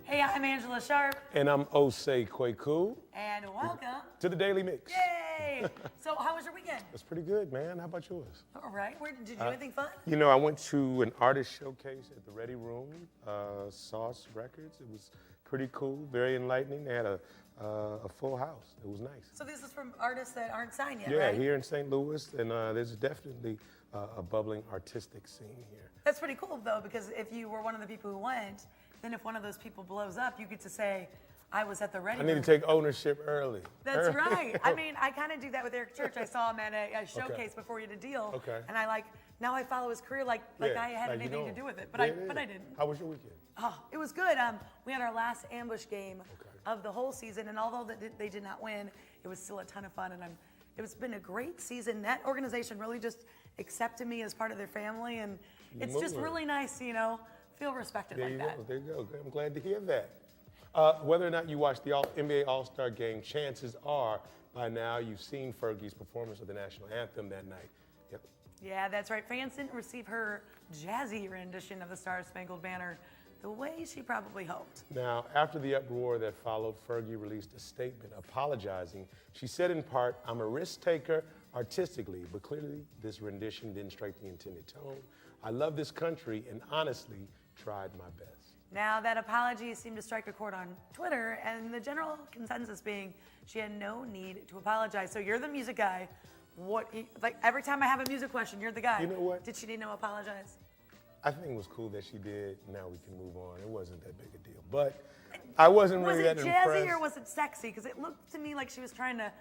Hey, I'm Angela Sharp. And I'm Osei Kweku. And welcome to the Daily Mix. Yay! So, how was your weekend? It's pretty good, man. How about yours? All right. Did you do anything fun? You know, I went to an artist showcase at the Ready Room, Sauce Records. It was pretty cool, very enlightening. They had a full house. It was nice. So this is from artists that aren't signed yet, Yeah, right? here in St. Louis, and there's definitely a bubbling artistic scene here. That's pretty cool, though, because if you were one of the people who went, then if one of those people blows up, you get to say, I was at the Ready Room. I need to take ownership early. That's right. I mean, I kind of do that with Eric Church. I saw him at a showcase before he had a deal. Okay. And now I follow his career like I had anything to do with it. But I didn't. How was your weekend? Oh, it was good. We had our last ambush game of the whole season, and although they did not win, it was still a ton of fun, and it's been a great season. That organization really just accepted me as part of their family, and it's just really nice, feel respected like that. There you go. I'm glad to hear that. Whether or not you watched the NBA All-Star Game, chances are by now you've seen Fergie's performance of the national anthem that night. Yep. Yeah, that's right. Fans didn't receive her jazzy rendition of the Star-Spangled Banner the way she probably hoped. Now, after the uproar that followed, Fergie released a statement apologizing. She said in part, I'm a risk taker artistically, but clearly this rendition didn't strike the intended tone. I love this country and honestly tried my best. Now, that apology seemed to strike a chord on Twitter, and the general consensus being she had no need to apologize. So you're the music guy. Every time I have a music question, you're the guy. You know what? Did she need to apologize? I think it was cool that she did. Now we can move on. It wasn't that big a deal. But I wasn't really that impressed. Was it jazzy or was it sexy? Because it looked to me like she was trying to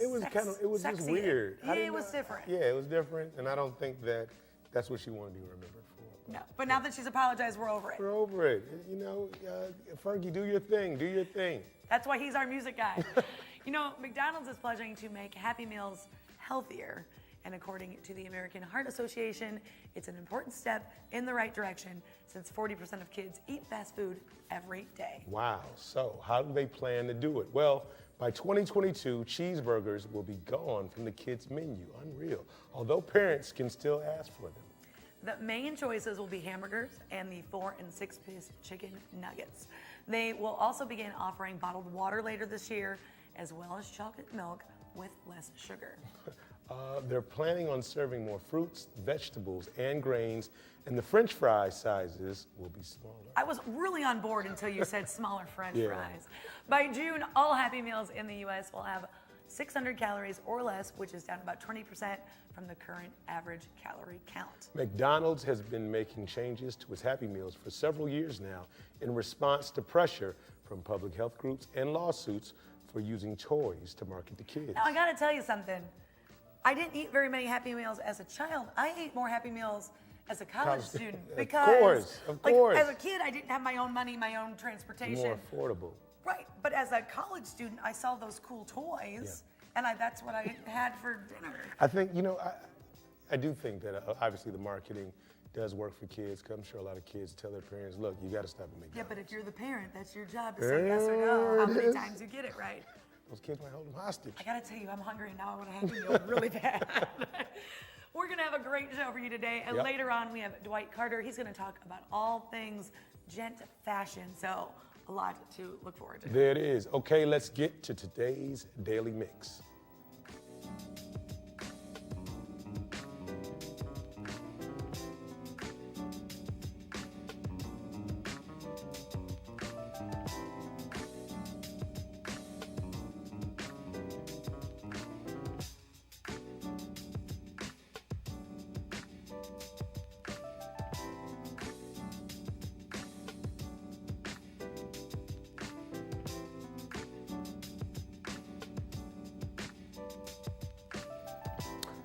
it was just weird. Yeah, it was different. Yeah, it was different, and I don't think that's what she wanted to be remembered for. No, but now that she's apologized, we're over it. We're over it. Fergie, do your thing. Do your thing. That's why he's our music guy. McDonald's is pledging to make Happy Meals healthier. And according to the American Heart Association, it's an important step in the right direction since 40% of kids eat fast food every day. Wow. So how do they plan to do it? Well, by 2022, cheeseburgers will be gone from the kids' menu. Unreal. Although parents can still ask for them. The main choices will be hamburgers and the 4- and 6-piece chicken nuggets. They will also begin offering bottled water later this year, as well as chocolate milk with less sugar. They're planning on serving more fruits, vegetables, and grains, and the French fry sizes will be smaller. I was really on board until you said smaller French fries. By June, all Happy Meals in the U.S. will have 600 calories or less, which is down about 20% from the current average calorie count. McDonald's has been making changes to its Happy Meals for several years now in response to pressure from public health groups and lawsuits for using toys to market to kids. Now, I gotta tell you something. I didn't eat very many Happy Meals as a child. I ate more Happy Meals as a college student because of course. As a kid, I didn't have my own money, my own transportation. More affordable. Right, but as a college student, I saw those cool toys, and that's what I had for dinner. I think, I do think that obviously the marketing does work for kids, because I'm sure a lot of kids tell their parents, look, you got to stop at McDonald's. Yeah, but if you're the parent, that's your job to say yes or no, how many times you get it right. Those kids might hold them hostage. I gotta tell you, I'm hungry and now I want a Happy Meal really bad. We're gonna have a great show for you today, and later on we have Dwight Carter. He's gonna talk about all things GENT Fashion, so a lot to look forward to. There it is. Okay, let's get to today's Daily Mix.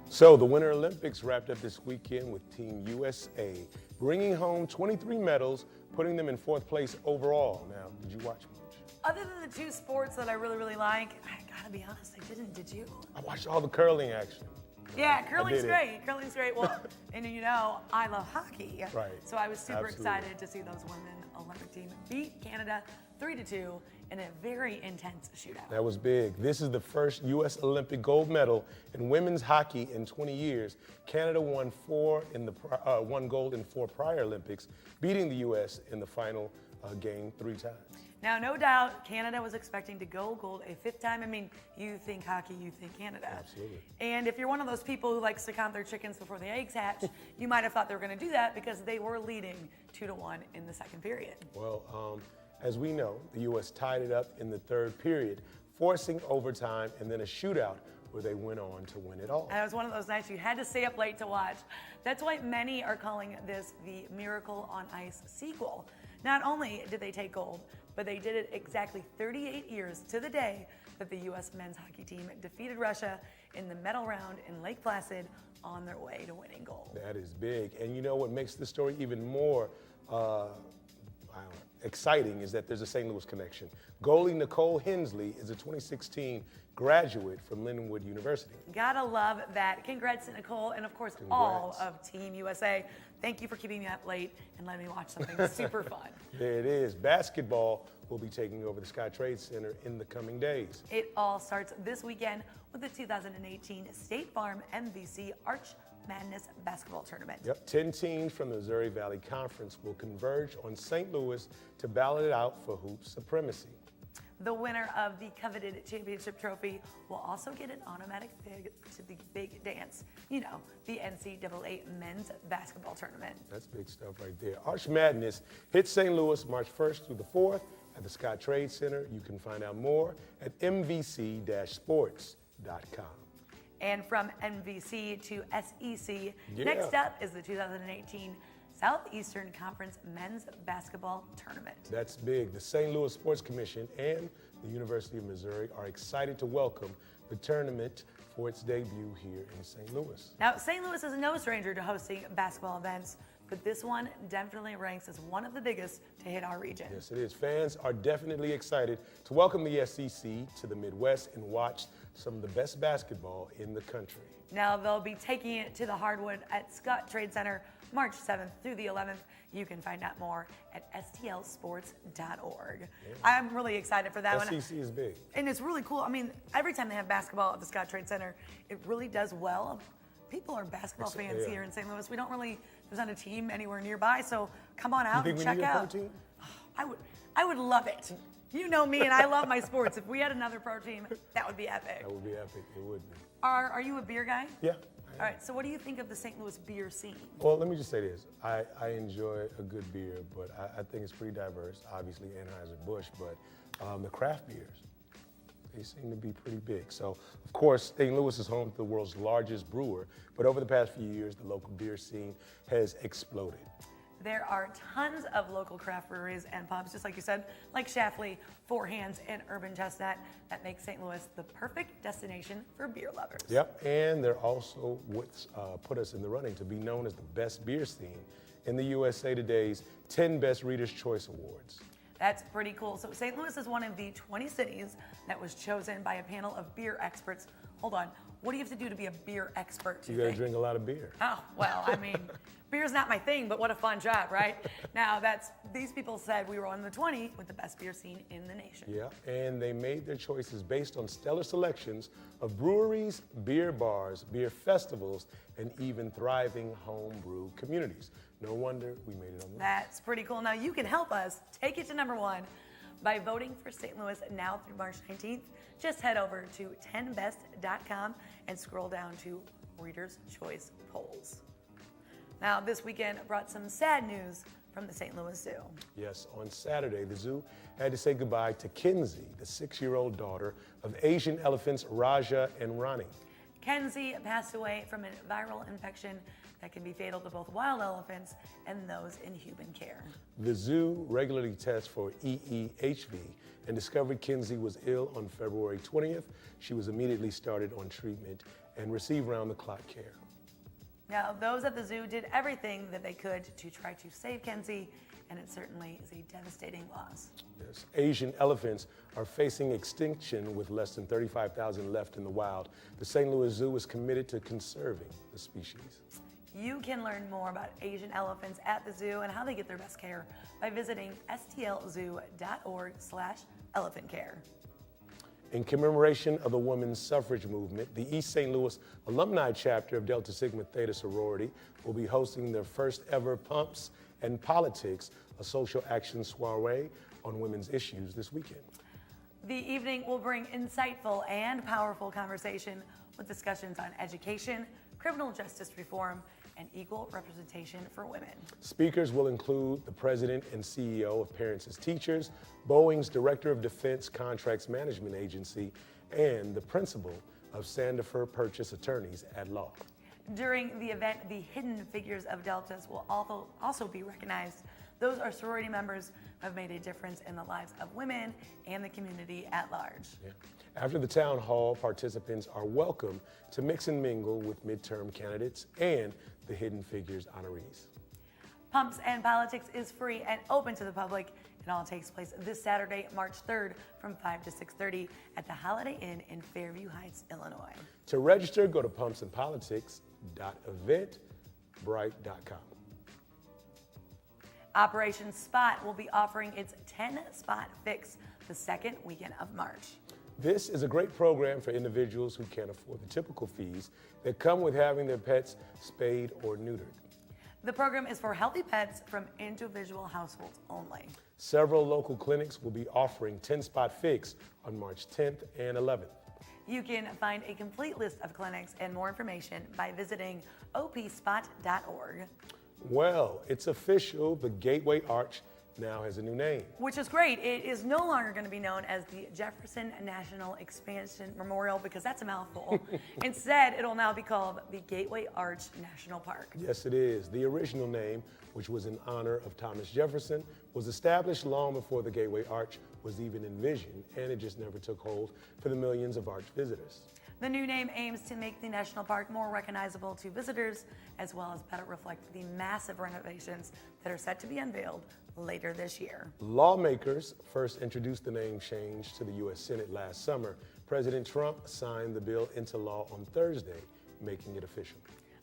So the Winter Olympics wrapped up this weekend with Team USA bringing home 23 medals, putting them in 4th place overall. Now, did you watch much? Other than the 2 sports that I really, really like, I gotta be honest, I didn't. Did you? I watched all the curling action. Yeah, curling's great. Curling's great. Well, and I love hockey. Right. So I was super excited to see those women Olympic team beat Canada 3-2 in a very intense shootout. That was big. This is the first U.S. Olympic gold medal in women's hockey in 20 years. Canada won won gold in 4 prior Olympics, beating the U.S. in the final game 3 times. Now, no doubt, Canada was expecting to go gold a 5th time. I mean, you think hockey, you think Canada. Absolutely. And if you're one of those people who likes to count their chickens before the eggs hatch, you might have thought they were going to do that because they were leading 2-1 in the 2nd period. Well, as we know, the U.S. tied it up in the 3rd period, forcing overtime and then a shootout where they went on to win it all. And it was one of those nights you had to stay up late to watch. That's why many are calling this the Miracle on Ice sequel. Not only did they take gold, but they did it exactly 38 years to the day that the U.S. men's hockey team defeated Russia in the medal round in Lake Placid on their way to winning gold. That is big. And you know what makes this story even more exciting is that there's a St. Louis connection. Goalie Nicole Hensley is a 2016 graduate from Lindenwood University. Gotta love that. Congrats to Nicole and, of course, all of Team USA. Thank you for keeping me up late and letting me watch something super fun. There it is. Basketball will be taking over the Sky Trade Center in the coming days. It all starts this weekend with the 2018 State Farm MVC Arch Madness basketball tournament. Yep, 10 teams from the Missouri Valley Conference will converge on St. Louis to battle it out for hoop supremacy. The winner of the coveted championship trophy will also get an automatic bid to the big dance. You know, the NCAA men's basketball tournament. That's big stuff right there. Arch Madness hits St. Louis March 1st through the 4th at the Sky Trade Center. You can find out more at mvc-sports.com. And from MVC to SEC, next up is the 2018 Southeastern Conference Men's Basketball Tournament. That's big. The St. Louis Sports Commission and the University of Missouri are excited to welcome the tournament for its debut here in St. Louis. Now, St. Louis is no stranger to hosting basketball events, but this one definitely ranks as one of the biggest to hit our region. Yes, it is. Fans are definitely excited to welcome the SEC to the Midwest and watch some of the best basketball in the country. Now, they'll be taking it to the hardwood at Scott Trade Center March 7th through the 11th. You can find out more at stlsports.org. Yeah. I'm really excited for that one. SEC is big. And it's really cool. I mean, every time they have basketball at the Scott Trade Center, it really does well. People are basketball fans here in St. Louis. We don't really, there's not a team anywhere nearby, so come on out and check out. You think we need a pro team? I would love it. You know me, and I love my sports. If we had another pro team, that would be epic. That would be epic. It would be. Are you a beer guy? Yeah. All right, so what do you think of the St. Louis beer scene? Well, let me just say this. I enjoy a good beer, but I think it's pretty diverse. Obviously, Anheuser-Busch, but the craft beers, they seem to be pretty big. So, of course, St. Louis is home to the world's largest brewer, but over the past few years, the local beer scene has exploded. There are tons of local craft breweries and pubs, just like you said, like Schlafly, Four Hands, and Urban Chestnut, that make St. Louis the perfect destination for beer lovers. Yep, and they're also what's put us in the running to be known as the best beer scene in the USA Today's 10 Best Reader's Choice Awards. That's pretty cool. So St. Louis is one of the 20 cities that was chosen by a panel of beer experts. Hold on, what do you have to do to be a beer expert? You gotta drink a lot of beer. Oh, well, I mean, beer's not my thing, but what a fun job, right? Now, these people said we were on the 20 with the best beer scene in the nation. Yeah, and they made their choices based on stellar selections of breweries, beer bars, beer festivals, and even thriving homebrew communities. No wonder we made it on the list. That's pretty cool. Now, you can help us take it to #1 by voting for St. Louis now through March 19th. Just head over to 10best.com and scroll down to Reader's Choice Polls. Now, this weekend brought some sad news from the St. Louis Zoo. Yes, on Saturday, the zoo had to say goodbye to Kenzie, the 6-year-old daughter of Asian elephants Raja and Rani. Kenzie passed away from a viral infection that can be fatal to both wild elephants and those in human care. The zoo regularly tests for EEHV and discovered Kenzie was ill on February 20th. She was immediately started on treatment and received round-the-clock care. Now, those at the zoo did everything that they could to try to save Kenzie, and it certainly is a devastating loss. Yes, Asian elephants are facing extinction with less than 35,000 left in the wild. The St. Louis Zoo is committed to conserving the species. You can learn more about Asian elephants at the zoo and how they get their best care by visiting stlzoo.org/elephantcare. In commemoration of the women's suffrage movement, the East St. Louis Alumni Chapter of Delta Sigma Theta Sorority will be hosting their first ever Pumps and Politics, a social action soiree on women's issues this weekend. The evening will bring insightful and powerful conversation with discussions on education, criminal justice reform, and equal representation for women. Speakers will include the president and CEO of Parents as Teachers, Boeing's Director of Defense Contracts Management Agency, and the principal of Sandifer Purchase Attorneys at Law. During the event, the hidden figures of Deltas will also be recognized. Those are sorority members who have made a difference in the lives of women and the community at large. Yeah. After the town hall, participants are welcome to mix and mingle with midterm candidates and the Hidden Figures honorees. Pumps and Politics is free and open to the public. It all takes place this Saturday, March 3rd from 5 to 6:30 at the Holiday Inn in Fairview Heights, Illinois. To register, go to pumpsandpolitics.eventbrite.com. Operation Spot will be offering its 10-spot fix the second weekend of March. This is a great program for individuals who can't afford the typical fees that come with having their pets spayed or neutered. The program is for healthy pets from individual households only. Several local clinics will be offering 10-spot fix on March 10th and 11th. You can find a complete list of clinics and more information by visiting opspot.org. Well, it's official. The Gateway Arch now has a new name. Which is great. It is no longer going to be known as the Jefferson National Expansion Memorial because that's a mouthful. Instead, it'll now be called the Gateway Arch National Park. Yes, it is. The original name, which was in honor of Thomas Jefferson, was established long before the Gateway Arch was even envisioned, and it just never took hold for the millions of arch visitors. The new name aims to make the national park more recognizable to visitors, as well as better reflect the massive renovations that are set to be unveiled later this year. Lawmakers first introduced the name change to the U.S. Senate last summer. President Trump signed the bill into law on Thursday, making it official.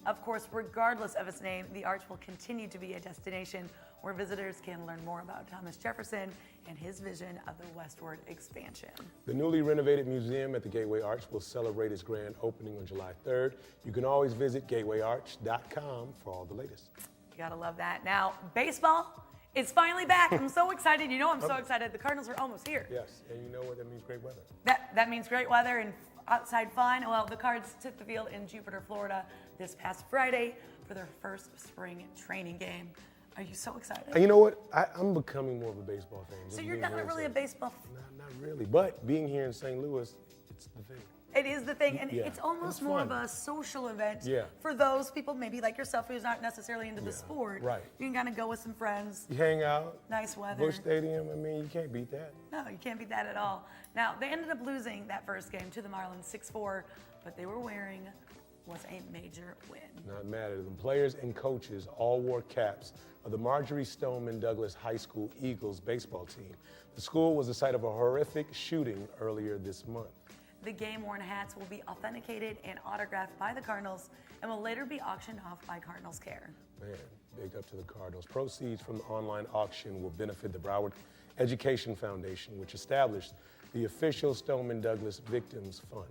Of course, regardless of its name, the Arch will continue to be a destination where visitors can learn more about Thomas Jefferson and his vision of the westward expansion. The newly renovated museum at the Gateway Arch will celebrate its grand opening on July 3rd. You can always visit gatewayarch.com for all the latest. You gotta love that. Now, baseball is finally back. I'm so excited. You know I'm so excited. The Cardinals are almost here. Yes, and you know what? That means great weather. That means great weather and outside fun. Well, the Cards took the field in Jupiter, Florida this past Friday for their first spring training game. Are you so excited? And you know what? I'm becoming more of a baseball fan. So you're not really a baseball fan? Not really. But being here in St. Louis, it's the thing. It is the thing, and Yeah, it's almost it's more fun. of a social event Yeah. for those people, maybe like yourself, who's not necessarily into the sport. right. You can kind of go with some friends, You hang out, nice weather. Busch Stadium, I mean, you can't beat that. No, you can't beat that at all. Now, they ended up losing that first game to the Marlins 6-4, but they were wearing was a major win. Not mad at them. Players and coaches all wore caps of the Marjorie Stoneman Douglas High School Eagles baseball team. The school was the site of a horrific shooting earlier this month. The game-worn hats will be authenticated and autographed by the Cardinals and will later be auctioned off by Cardinals Care. Man, big up to the Cardinals. Proceeds from the online auction will benefit the Broward Education Foundation, which established the official Stoneman Douglas Victims Fund.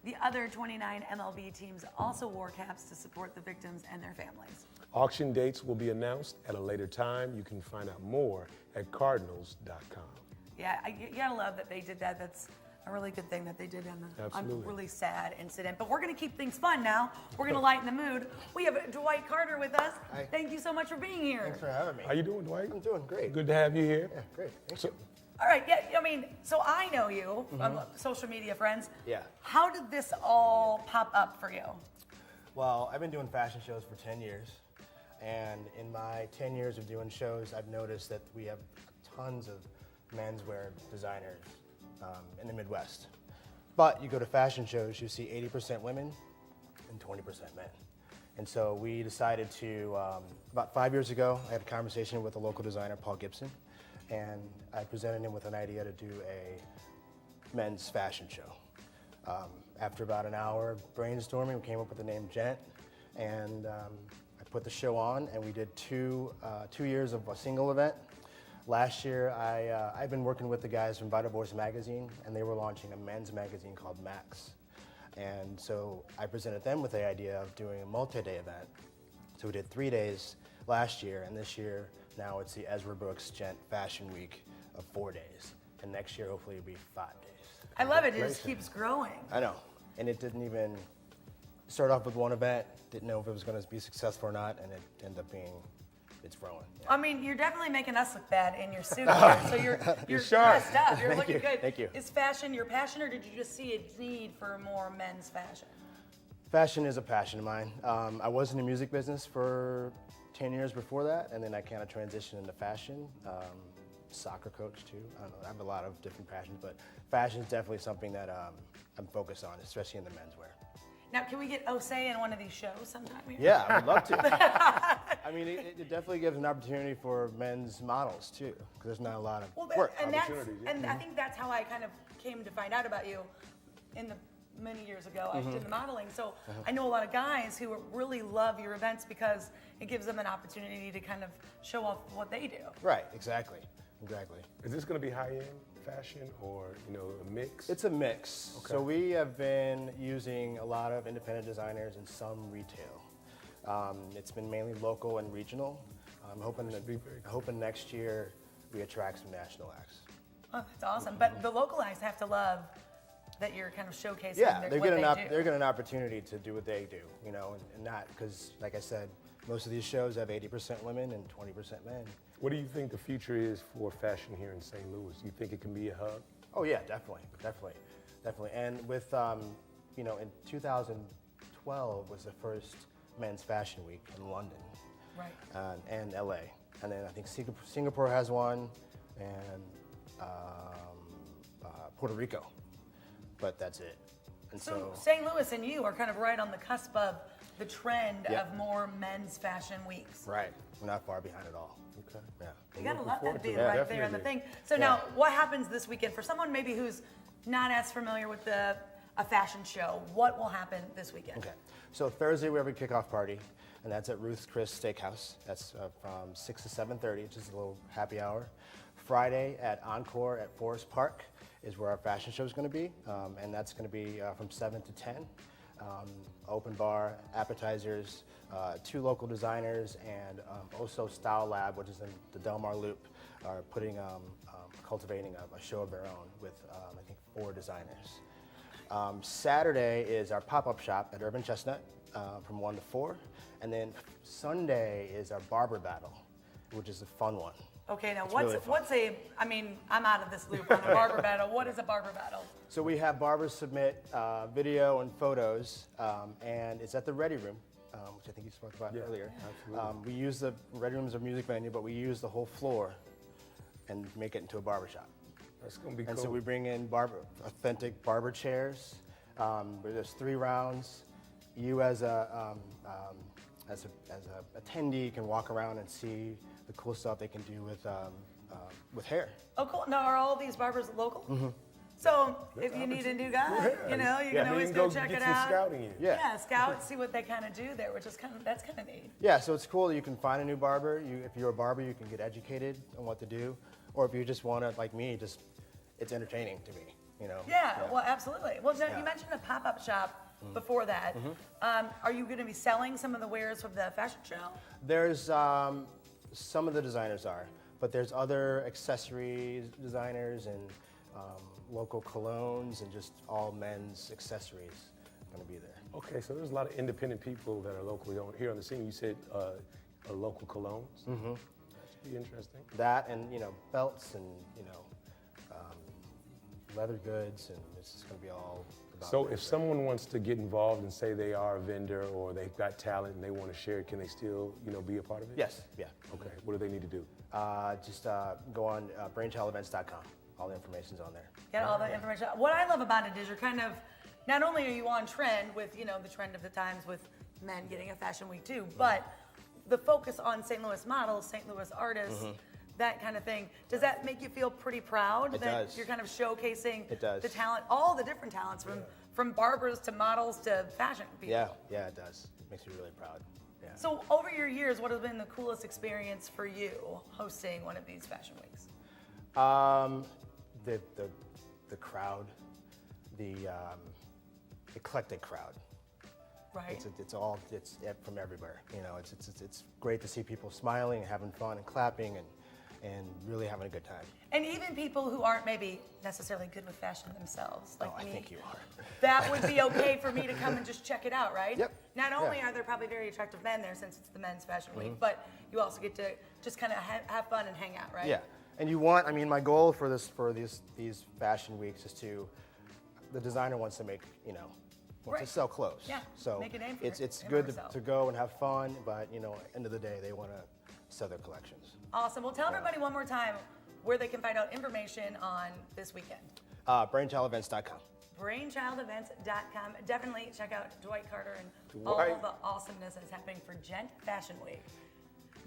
The other 29 MLB teams also wore caps to support the victims and their families. Auction dates will be announced at a later time. You can find out more at cardinals.com. Yeah, you gotta love that they did that. That's a really good thing that they did on a really sad incident. But we're gonna keep things fun now. We're gonna lighten the mood. We have Dwight Carter with us. Hi. Thank you so much for being here. Thanks for having me. How you doing, Dwight? I'm doing great. Good to have you here. Yeah, great. Thank So, you. All right, yeah, I mean, so I know you from social media friends. Yeah. How did this all pop up for you? Well, I've been doing fashion shows for 10 years. And in my 10 years of doing shows, I've noticed that we have tons of menswear designers in the Midwest. But you go to fashion shows, you see 80% women and 20% men. And so we decided to, about 5 years ago, I had a conversation with a local designer, Paul Gibson, and I presented him with an idea to do a men's fashion show. After about an hour of brainstorming, we came up with the name GENT, and I put the show on, and we did 2 years of a single event. Last year, I've been working with the guys from Vital Voice magazine, and they were launching a men's magazine called Max. And so I presented them with the idea of doing a multi-day event. So we did 3 days last year, and this year, now it's the Ezra Brooks GENT Fashion Week of 4 days. And next year, hopefully, it'll be 5 days. I love it. It just keeps growing. I know. And it didn't even start off with one event, didn't know if it was going to be successful or not, and it ended up being, it's growing. Yeah. I mean, you're definitely making us look bad in your suit here. So you're dressed up. You're looking good. Thank you. Is fashion your passion, or did you just see a need for more men's fashion? Fashion is a passion of mine. I was in the music business for 10 years before that, and then I kind of transitioned into fashion. Soccer coach too. I don't know. I have a lot of different passions, but fashion is definitely something that I'm focused on, especially in the menswear. Now, can we get Osei in one of these shows sometime here? Yeah, I would love to. I mean, it definitely gives an opportunity for men's models too, because there's not a lot of work opportunities. And I think that's how I kind of came to find out about you in the many years ago. I did the modeling, so I know a lot of guys who really love your events because it gives them an opportunity to kind of show off what they do. Right, exactly. Is this going to be high-end fashion or, a mix? It's a mix. Okay. So we have been using a lot of independent designers and some retail. It's been mainly local and regional. I'm hoping next year we attract some national acts. Oh, that's awesome. But the local acts have to love that you're kind of showcasing they're what they do. They're getting an opportunity to do what they do, and not because, like I said, most of these shows have 80% women and 20% men. What do you think the future is for fashion here in St. Louis? Do you think it can be a hub? Oh yeah, definitely. And with, in 2012 was the first men's fashion week in London. Right. And LA. And then I think Singapore has one, and Puerto Rico. But that's it. And So St. Louis and you are kind of right on the cusp of the trend of more men's fashion weeks. Right. We're not far behind at all. Okay. Yeah. You gotta let forward that be to it. right there in the Definitely. thing. So now, what happens this weekend for someone maybe who's not as familiar with a fashion show? What will happen this weekend? Okay. So Thursday we have a kickoff party, and that's at Ruth's Chris Steakhouse. That's from 6 to 7:30, which is a little happy hour. Friday at Encore at Forest Park is where our fashion show is going to be, and that's going to be from 7 to 10. Open bar, appetizers, 2 local designers, and Oso Style Lab, which is in the Del Mar Loop, are cultivating a show of their own with, I think, 4 designers. Saturday is our pop-up shop at Urban Chestnut from 1 to 4. And then Sunday is our barber battle, which is a fun one. Okay, now I'm out of this loop on a barber battle. What is a barber battle? So we have barbers submit video and photos, and it's at the Ready Room, which I think you spoke about earlier. Absolutely. We use the Ready Room as a music venue, but we use the whole floor and make it into a barbershop. That's going to be And cool. so we bring in authentic barber chairs. There's 3 rounds. You as a attendee can walk around and see the cool stuff they can do with hair. Oh, cool. Now, are all these barbers local? Mm-hmm. So if you need a new guy, you can always go check it out. Scouting in. Yeah, scout, see what they kind of do there, which is that's kind of neat. Yeah, so it's cool that you can find a new barber. If you're a barber, you can get educated on what to do. Or if you just want to, like me, it's entertaining to me, Yeah, well, absolutely. Well, now, you mentioned a pop-up shop before that. Are you going to be selling some of the wares from the fashion show? There's some of the designers are, but there's other accessories designers and local colognes and just all men's accessories going to be there. Okay, so there's a lot of independent people that are locally here on the scene. You said local colognes. Mm-hmm. That should be interesting. That and belts and leather goods, and it's just going to be all about. So if someone wants to get involved and say they are a vendor or they've got talent and they want to share it, can they still be a part of it? Yes. Yeah. Okay. What do they need to do? Just go on brainchildevents.com. All the information's on there. Get all the information. What I love about it is you're kind of, not only are you on trend with, the trend of the times with men getting a fashion week too, but the focus on St. Louis models, St. Louis artists, that kind of thing. Does that make you feel pretty proud It that does. you're kind of showcasing does. the talent, all the different talents from barbers to models to fashion people? Yeah, it does. makes me really proud. Yeah. So over your years, what has been the coolest experience for you hosting one of these fashion weeks? The crowd, the eclectic crowd. Right. It's from everywhere. You know, it's great to see people smiling and having fun and clapping and really having a good time. And even people who aren't maybe necessarily good with fashion themselves, like I me. think you are. That would be okay for me to come and just check it out, right? Yep. Not only Yeah. are there probably very attractive men there since it's the men's fashion week, but you also get to just kind of have fun and hang out, right? Yeah, and my goal for these fashion weeks is the designer wants to make, wants Right. to sell clothes. Yeah, So make a name for it's him or good herself. to go and have fun, but end of the day they want to sell their collections. Awesome. Well, tell everybody one more time where they can find out information on this weekend. Brainchildevents.com. Brainchildevents.com. Definitely check out Dwight Carter and Dwight. all the awesomeness that's happening for GENT Fashion Week.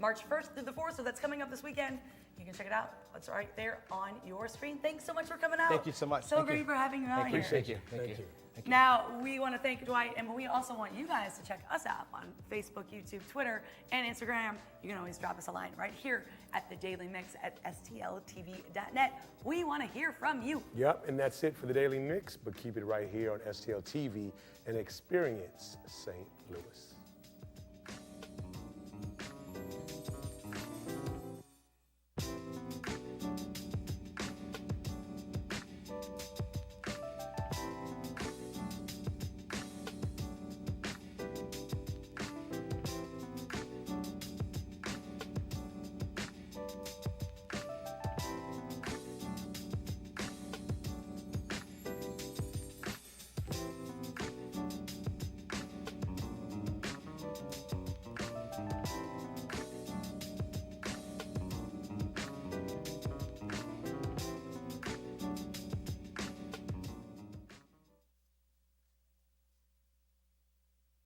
March 1st through the 4th, so that's coming up this weekend. You can check it out. It's right there on your screen. Thanks so much for coming out. Thank you so much. So Thank great you. for having you out here. Thank you. Now, we want to thank Dwight, and we also want you guys to check us out on Facebook, YouTube, Twitter, and Instagram. You can always drop us a line right here at the Daily Mix at stltv.net. We want to hear from you. Yep, and that's it for the Daily Mix, but keep it right here on STL TV and experience St. Louis.